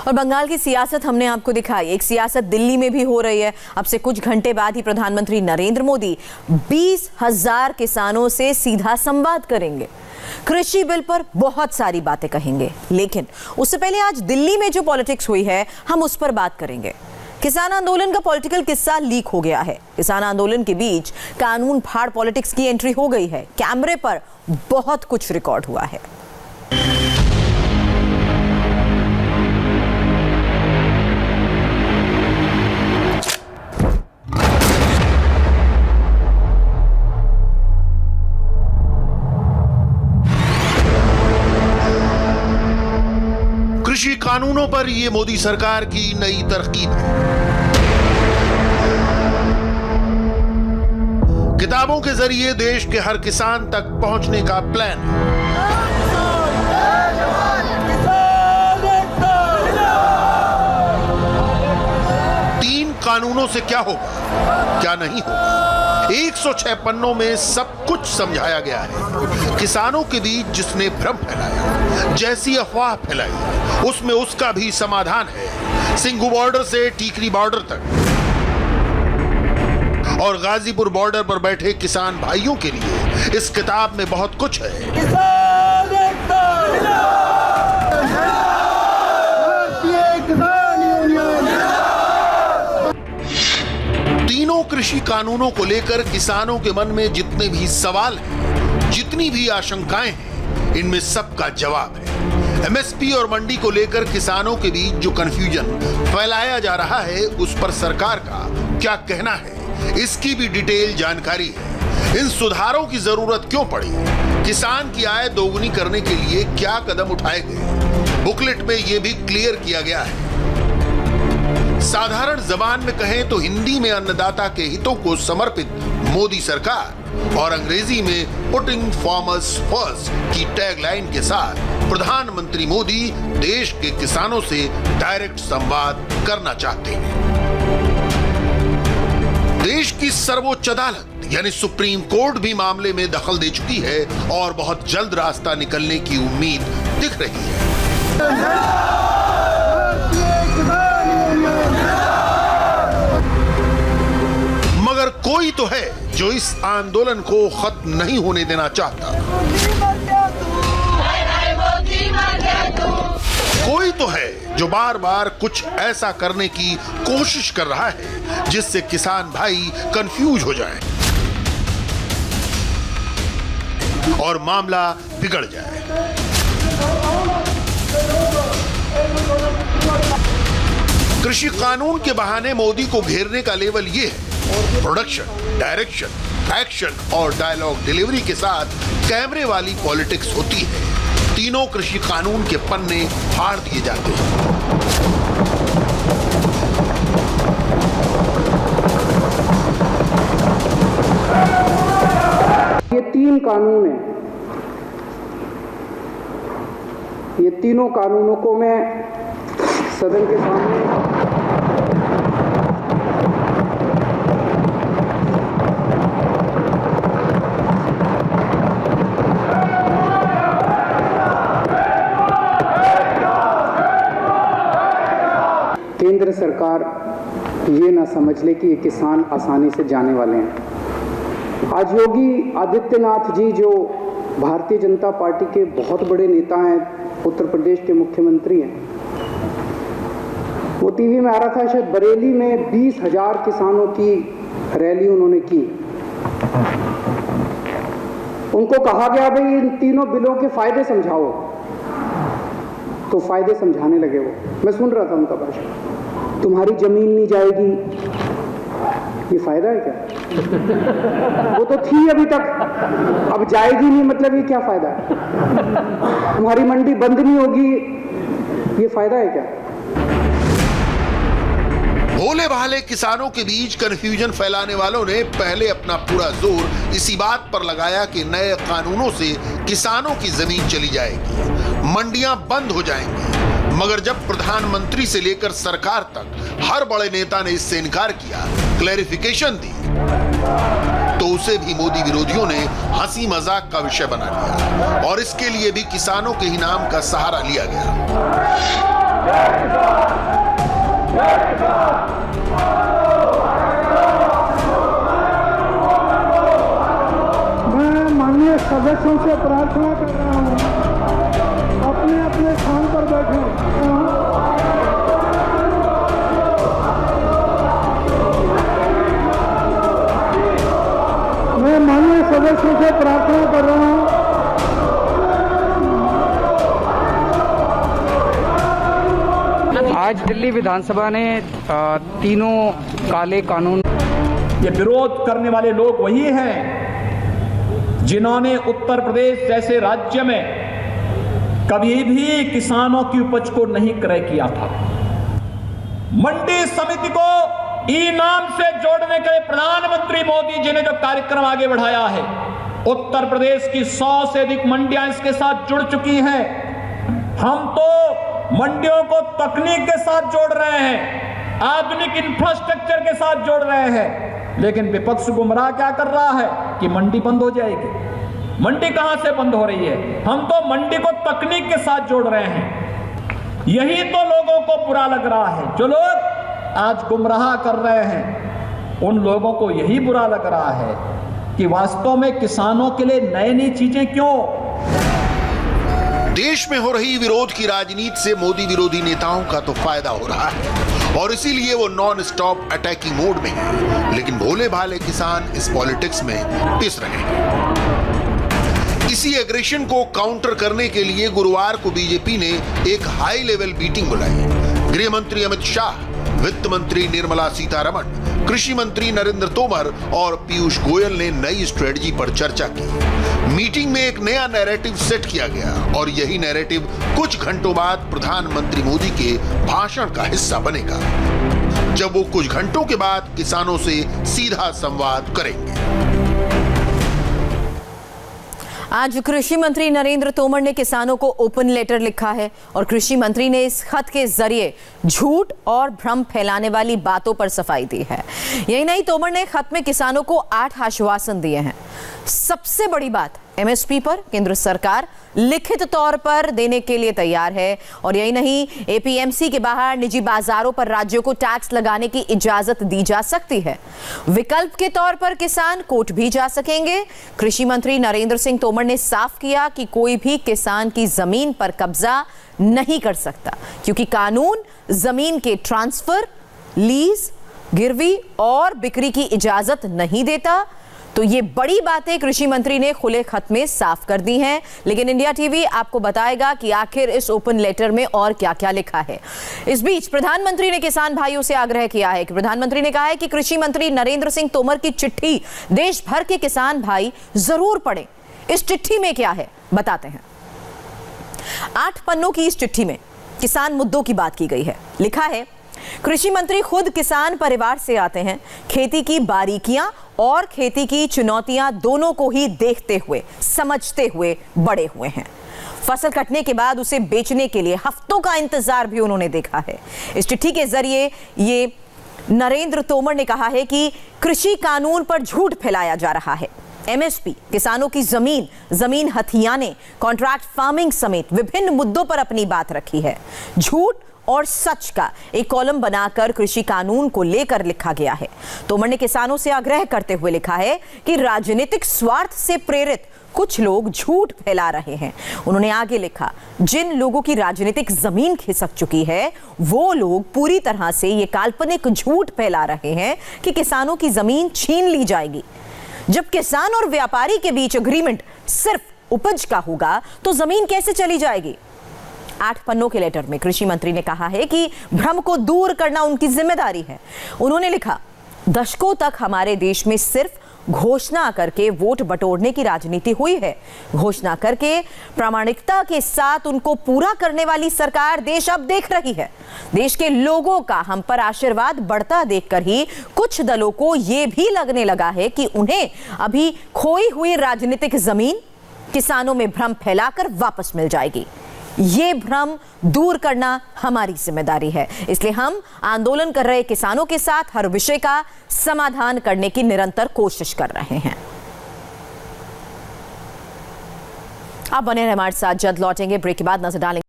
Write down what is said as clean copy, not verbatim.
और बंगाल की सियासत हमने आपको दिखाई, एक सियासत दिल्ली में भी हो रही है। अब से कुछ घंटे बाद ही प्रधानमंत्री नरेंद्र मोदी 20,000 किसानों से सीधा संवाद करेंगे। कृषि बिल पर बहुत सारी बातें कहेंगे, लेकिन उससे पहले आज दिल्ली में जो पॉलिटिक्स हुई है हम उस पर बात करेंगे। किसान आंदोलन का पॉलिटिकल किस्सा लीक हो गया है। किसान आंदोलन के बीच कानून फाड़ पॉलिटिक्स की एंट्री हो गई है। कैमरे पर बहुत कुछ रिकॉर्ड हुआ है। कृषि कानूनों पर यह मोदी सरकार की नई तरकीब है। किताबों के जरिए देश के हर किसान तक पहुंचने का प्लान है। तीन कानूनों से क्या होगा, क्या नहीं होगा, 106 पन्नों में सब कुछ समझाया गया है। किसानों के बीच जिसने भ्रम फैलाया, जैसी अफवाह फैलाई, उसमें उसका भी समाधान है। सिंघू बॉर्डर से टीकरी बॉर्डर तक और गाजीपुर बॉर्डर पर बैठे किसान भाइयों के लिए इस किताब में बहुत कुछ है। तीनों कृषि कानूनों को लेकर किसानों के मन में जितने भी सवाल हैं, जितनी भी आशंकाएं हैं, इनमें सबका जवाब है। एमएसपी और मंडी को लेकर किसानों के बीच जो कंफ्यूजन फैलाया जा रहा है, उस पर सरकार का क्या कहना है, इसकी भी डिटेल जानकारी है। इन सुधारों की जरूरत क्यों पड़ी, किसान की आय दोगुनी करने के लिए क्या कदम उठाए गए, बुकलेट में यह भी क्लियर किया गया है। साधारण जबान में कहें तो हिंदी में अन्नदाता के हितों को समर्पित मोदी सरकार और अंग्रेजी में पुटिंग फार्मर्स फर्स्ट की टैगलाइन के साथ प्रधानमंत्री मोदी देश के किसानों से डायरेक्ट संवाद करना चाहते हैं। देश की सर्वोच्च अदालत यानी सुप्रीम कोर्ट भी मामले में दखल दे चुकी है और बहुत जल्द रास्ता निकलने की उम्मीद दिख रही है। मगर कोई तो है जो इस आंदोलन को खत्म नहीं होने देना चाहता। कोई तो है जो बार बार कुछ ऐसा करने की कोशिश कर रहा है जिससे किसान भाई कंफ्यूज हो जाएं और मामला बिगड़ जाए। कृषि कानून के बहाने मोदी को घेरने का लेवल ये है। प्रोडक्शन, डायरेक्शन, एक्शन और डायलॉग डिलीवरी के साथ कैमरे वाली पॉलिटिक्स होती है। तीनों कृषि कानून के पन्ने फाड़ दिए जाते हैं। ये तीन कानून हैं। ये तीनों कानूनों को मैं सदन के सामने केंद्र सरकार ये ना समझ ले कि ये किसान आसानी से जाने वाले हैं। आज योगी आदित्यनाथ जी जो भारतीय जनता पार्टी के बहुत बड़े नेता हैं, उत्तर प्रदेश के मुख्यमंत्री हैं, वो टीवी में आ रहा था, शायद बरेली में 20,000 किसानों की रैली उन्होंने की। उनको कहा गया भाई इन तीनों बिलों के फायदे समझाओ, तो फायदे समझाने लगे वो। मैं सुन रहा था उनका भाषण। तुम्हारी जमीन नहीं जाएगी, ये फायदा है क्या? वो तो थी अभी तक, अब जाएगी नहीं, मतलब ये क्या फायदा है? तुम्हारी मंडी बंद नहीं होगी, ये फायदा है क्या? भोले भाले किसानों के बीच कंफ्यूजन फैलाने वालों ने पहले अपना पूरा जोर इसी बात पर लगाया कि नए कानूनों से किसानों की जमीन चली जाएगी, मंडियां बंद हो जाएंगी। मगर जब प्रधानमंत्री से लेकर सरकार तक हर बड़े नेता ने इससे इनकार किया, क्लैरिफिकेशन दी, तो उसे भी मोदी विरोधियों ने हंसी मजाक का विषय बना लिया और इसके लिए भी किसानों के ही नाम का सहारा लिया गया। से प्रार्थना कर रहा हूँ, अपने अपने स्थान पर बैठे। मैं माननीय सदस्यों से प्रार्थना कर रहा हूँ, आज दिल्ली विधानसभा ने तीनों काले कानून, ये विरोध करने वाले लोग वही हैं जिन्होंने उत्तर प्रदेश जैसे राज्य में कभी भी किसानों की उपज को नहीं क्रय किया था। मंडी समिति को ई नाम से जोड़ने के लिए प्रधानमंत्री मोदी जी ने जो कार्यक्रम आगे बढ़ाया है, उत्तर प्रदेश की 100 से अधिक मंडियां इसके साथ जुड़ चुकी हैं। हम तो मंडियों को तकनीक के साथ जोड़ रहे हैं, आधुनिक इंफ्रास्ट्रक्चर के साथ जोड़ रहे हैं, लेकिन विपक्ष गुमराह क्या कर रहा है कि मंडी बंद हो जाएगी। मंडी कहां से बंद हो रही है? हम तो मंडी को तकनीक के साथ जोड़ रहे हैं। यही तो लोगों को बुरा लग रहा है। जो लोग आज गुमराह कर रहे हैं, उन लोगों को यही बुरा लग रहा है कि वास्तव में किसानों के लिए नई नई चीजें क्यों। देश में हो रही विरोध की राजनीति से मोदी विरोधी नेताओं का तो फायदा हो रहा है और इसीलिए वो नॉन स्टॉप अटैकिंग मोड में है, लेकिन भोले भाले किसान इस पॉलिटिक्स में पिस रहे हैं। इसी एग्रेशन को काउंटर करने के लिए गुरुवार को बीजेपी ने एक हाई लेवल मीटिंग बुलाई। गृह मंत्री अमित शाह, वित्त मंत्री निर्मला सीतारमण, कृषि मंत्री नरेंद्र तोमर और पीयूष गोयल ने नई स्ट्रेटजी पर चर्चा की। मीटिंग में एक नया नैरेटिव सेट किया गया और यही नैरेटिव कुछ घंटों बाद प्रधानमंत्री मोदी के भाषण का हिस्सा बनेगा, जब वो कुछ घंटों के बाद किसानों से सीधा संवाद करेंगे। आज कृषि मंत्री नरेंद्र तोमर ने किसानों को ओपन लेटर लिखा है और कृषि मंत्री ने इस खत के जरिए झूठ और भ्रम फैलाने वाली बातों पर सफाई दी है। यही नहीं, तोमर ने खत में किसानों को 8 आश्वासन दिए हैं। सबसे बड़ी बात, एमएसपी पर केंद्र सरकार लिखित तौर पर देने के लिए तैयार है और यही नहीं, एपीएमसी के बाहर निजी बाजारों पर राज्यों को टैक्स लगाने की इजाजत दी जा सकती है। विकल्प के तौर पर किसान कोर्ट भी जा सकेंगे। कृषि मंत्री नरेंद्र सिंह तोमर ने साफ किया कि कोई भी किसान की जमीन पर कब्जा नहीं कर सकता, क्योंकि कानून जमीन के ट्रांसफर, लीज, गिरवी और बिक्री की इजाजत नहीं देता। तो ये बड़ी बातें कृषि मंत्री ने खुले खत में साफ कर दी हैं। लेकिन इंडिया टीवी आपको बताएगा कि आखिर इस ओपन लेटर में और क्या-क्या लिखा है। इस बीच प्रधानमंत्री ने किसान भाइयों से आग्रह किया है कि प्रधानमंत्री ने कहा है कि कृषि मंत्री नरेंद्र सिंह तोमर की चिट्ठी देश भर के किसान भाई जरूर पढ़ें। इस चिट्ठी में क्या है बताते हैं। 8 पन्नों की इस चिट्ठी में किसान मुद्दों की बात की गई है। लिखा है, कृषि मंत्री खुद किसान परिवार से आते हैं, खेती की बारीकियां और खेती की चुनौतियां दोनों को ही देखते हुए, समझते हुए बड़े हुए हैं। फसल कटने के बाद उसे बेचने के लिए हफ्तों का इंतजार भी उन्होंने देखा है। इस चिट्ठी के जरिए ये नरेंद्र तोमर ने कहा है कि कृषि कानून पर झूठ फैलाया जा रहा है। एमएसपी, किसानों की जमीन हथियाने, कॉन्ट्रैक्ट फार्मिंग समेत विभिन्न मुद्दों पर अपनी बात रखी है। झूठ और सच का एक कॉलम बनाकर कृषि कानून को लेकर लिखा गया है। तोमर ने किसानों से आग्रह करते हुए लिखा है कि राजनीतिक स्वार्थ से प्रेरित कुछ लोग झूठ फैला रहे हैं। उन्होंने आगे लिखा, जिन लोगों की राजनीतिक जमीन खिसक चुकी है, वो लोग पूरी तरह से ये काल्पनिक झूठ फैला रहे हैं कि किसानों की जमीन छीन ली जाएगी। जब किसान और व्यापारी के बीच एग्रीमेंट सिर्फ उपज का होगा तो जमीन कैसे चली जाएगी। 8 पन्नों के लेटर में कृषि मंत्री ने कहा है कि भ्रम को दूर करना उनकी जिम्मेदारी है। उन्होंने लिखा, दशकों तक हमारे देश में सिर्फ घोषणा करके वोट बटोरने की राजनीति हुई है। घोषणा करके प्रामाणिकता के साथ उनको पूरा करने वाली सरकार देश अब देख रही है। देश के लोगों का हम पर आशीर्वाद बढ़ता देखकर ही कुछ दलों को यह भी लगने लगा है कि उन्हें अभी खोई हुई राजनीतिक जमीन किसानों में भ्रम फैलाकर वापस मिल जाएगी। ये भ्रम दूर करना हमारी जिम्मेदारी है, इसलिए हम आंदोलन कर रहे किसानों के साथ हर विषय का समाधान करने की निरंतर कोशिश कर रहे हैं। आप बने रहे हमारे साथ, जल्द लौटेंगे। ब्रेक के बाद नजर डालेंगे